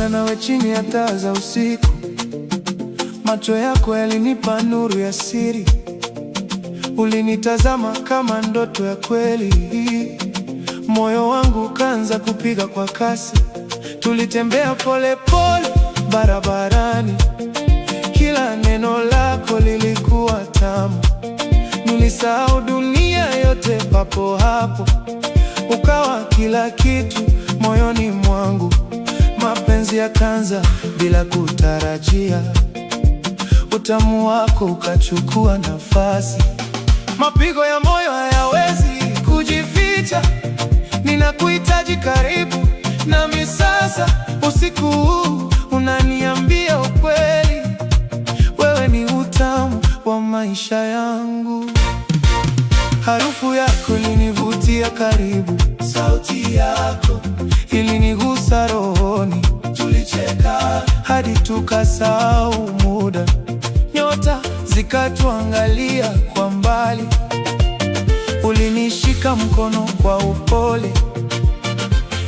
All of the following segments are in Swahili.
Nilikutana nawe chini ya taa za usiku, macho yako yalinipa nuru ya siri. Ulinitazama kama ndoto ya kweli, moyo wangu ukaanza kupiga kwa kasi. Tulitembea pole pole barabarani, kila neno lako lilikuwa tamu. Nilisahau dunia yote papo hapo, ukawa kila kitu moyoni mwangu. Mapenzi yakaanza bila kutarajia, utamu wako ukachukua nafasi. Mapigo ya moyo hayawezi kujificha, ninakuhitaji karibu nami sasa. Usiku huu unaniambia ukweli, wewe ni utamu wa maisha yangu. Harufu yako ilinivutia karibu, sauti yako ilinigusa rohoni. Tulicheka hadi tukasahau muda, nyota zikatuangalia kwa mbali. Ulinishika mkono kwa upole,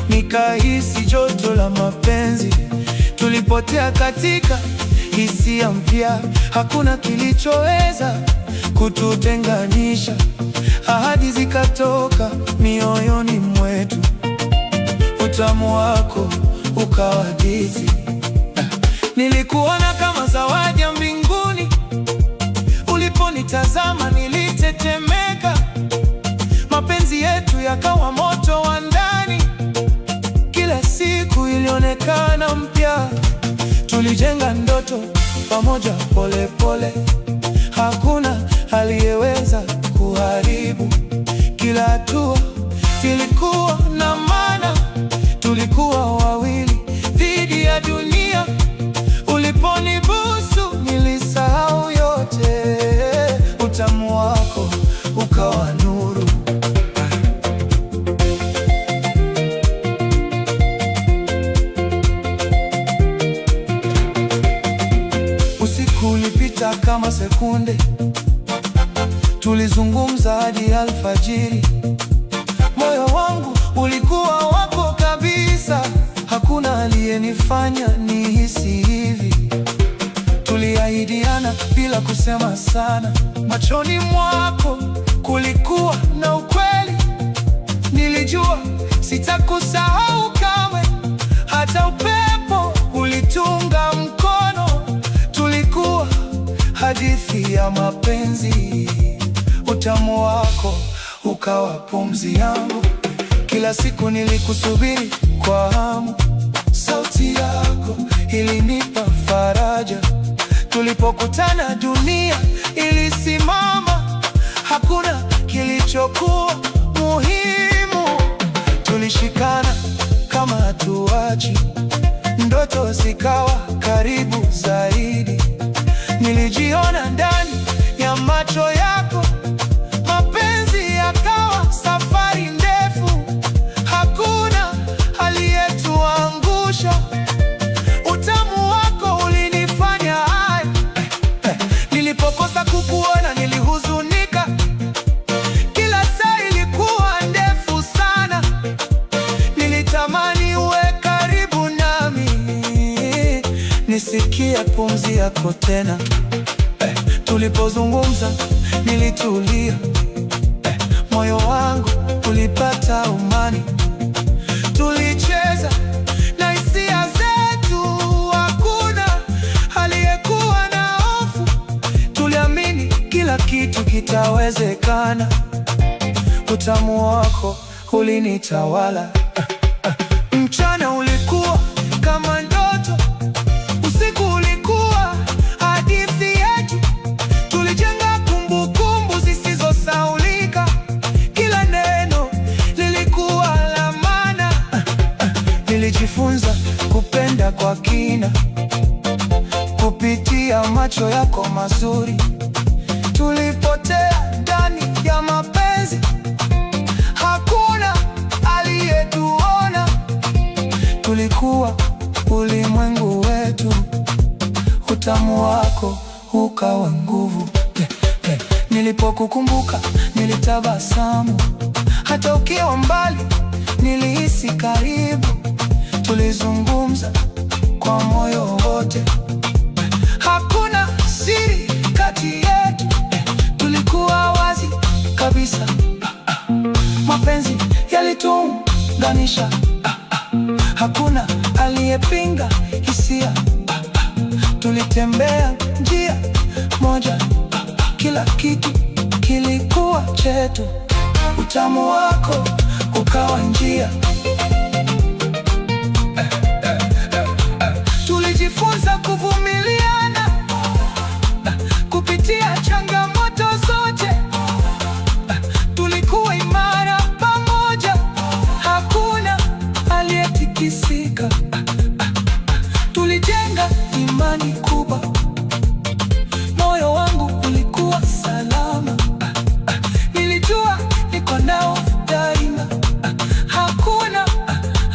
nikahisi joto la mapenzi. Tulipotea katika hisia mpya, hakuna kilichoweza kututenganisha. Ahadi zikatoka mioyoni mwetu, utamu wako ukawa hadithi. Nilikuona kama zawadi ya mbinguni, uliponitazama nilitetemeka. Mapenzi yetu yakawa moto wa ndani, kila siku ilionekana mpya. Tulijenga ndoto pamoja pole pole, hakuna aliyeweza kuharibu. Kila hatua ilikuwa na maana, tulikuwa wawili dhidi ya dunia. Uliponibusu nilisahau yote, utamu wako ukawa nuru. Usiku ulipita kama sekunde, tulizungumza hadi alfajiri. Moyo wangu ulikuwa wako kabisa, hakuna aliyenifanya nihisi hivi. Tuliahidiana bila kusema sana, machoni mwako kulikuwa na ukweli. Nilijua sitakusahau kamwe, hata upepo ulitunga mkono. Tulikuwa hadithi ya mapenzi, utamu wako ukawa pumzi yangu. Kila siku nilikusubiri kwa hamu, sauti yako ilinipa faraja. Tulipokutana dunia ilisimama, hakuna kilichokuwa muhimu. Tulishikana kama hatuachi, ndoto zikawa karibu zaidi. Nilijiona ndani ya macho yako, mapenzi yakawa safari ndefu, hakuna aliyetuangusha. Utamu wako ulinifanya hai. Nilipokosa kukuona nilihuzunika, kila saa ilikuwa ndefu sana. Nilitamani uwe karibu nami, nisikie pumzi yako tena. Tulipozungumza nilitulia, moyo wangu ulipata amani. Tulicheza na hisia zetu, hakuna aliyekuwa na hofu. Tuliamini kila kitu kitawezekana, utamu wako ulinitawala. Mchana ulikuwa kama ndoto, usiku ulikuwa hadithi yetu. Tulijenga kumbukumbu zisizosahaulika, kila neno lilikuwa la maana. Nilijifunza kupenda kwa kina kupitia macho yako mazuri. Tulipotea ndani ya mapenzi, hakuna aliyetuona. Tulikuwa ulimwengu wetu, utamu wako ukawa nguvu. Nilipokukumbuka nilitabasamu, hata ukiwa mbali nilihisi karibu. Tulizungumza kwa moyo wote. Hakuna siri kati yetu, tulikuwa wazi kabisa. Mapenzi yalituunganisha, hakuna aliyepinga hisia. Tulitembea njia moja, kila kitu kilikuwa chetu. Utamu wako ukawa njia. Tulijifunza kuvumiliana kupitia changamoto zote. Tulikuwa imara pamoja, hakuna aliyetikisika. Tulijenga imani kubwa, moyo wangu ulikuwa salama. Nilijua niko nao daima, hakuna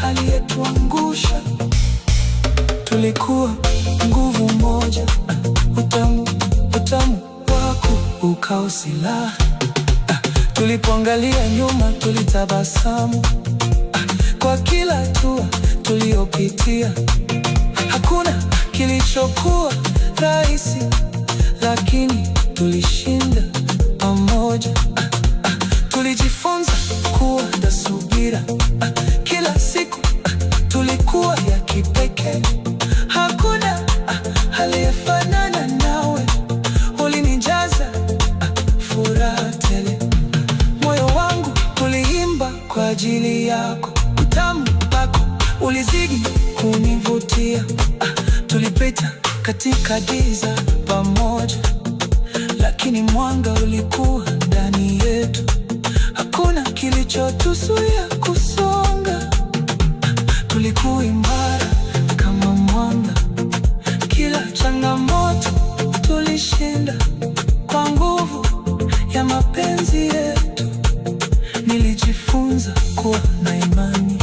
aliyetuangusha. Tulikuwa nguvu moja, utamu wako ukawa silaha. Tulipoangalia nyuma tulitabasamu, kwa kila hatua tuliyopitia. Hakuna kilichokuwa rahisi, lakini tulishinda pamoja. Tulijifunza kuwa na subira, kila siku tulikuwa ya kipekee. Hakuna aliyefanana nawe, ulinijaza furaha tele. Moyo wangu uliimba kwa ajili yako, utamu wako ulizidi kunivutia. Tulipita katika giza pamoja, lakini mwanga ulikuwa ndani yetu. Hakuna kilichotuzuia kusonga, tulikuwa imara kama mwanga. Kila changamoto tulishinda kwa nguvu ya mapenzi yetu. Nilijifunza kuwa na imani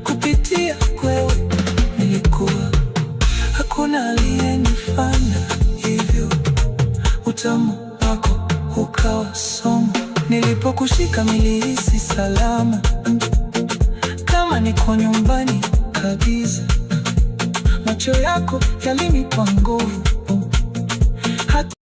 kupitia wewe, nilikuwa hakuna aliyenifanya hivyo. Utamu wako ukawa somo, nilipokushika nilihisi salama, kama niko nyumbani kabisa. Macho yako yalinipa nguvu,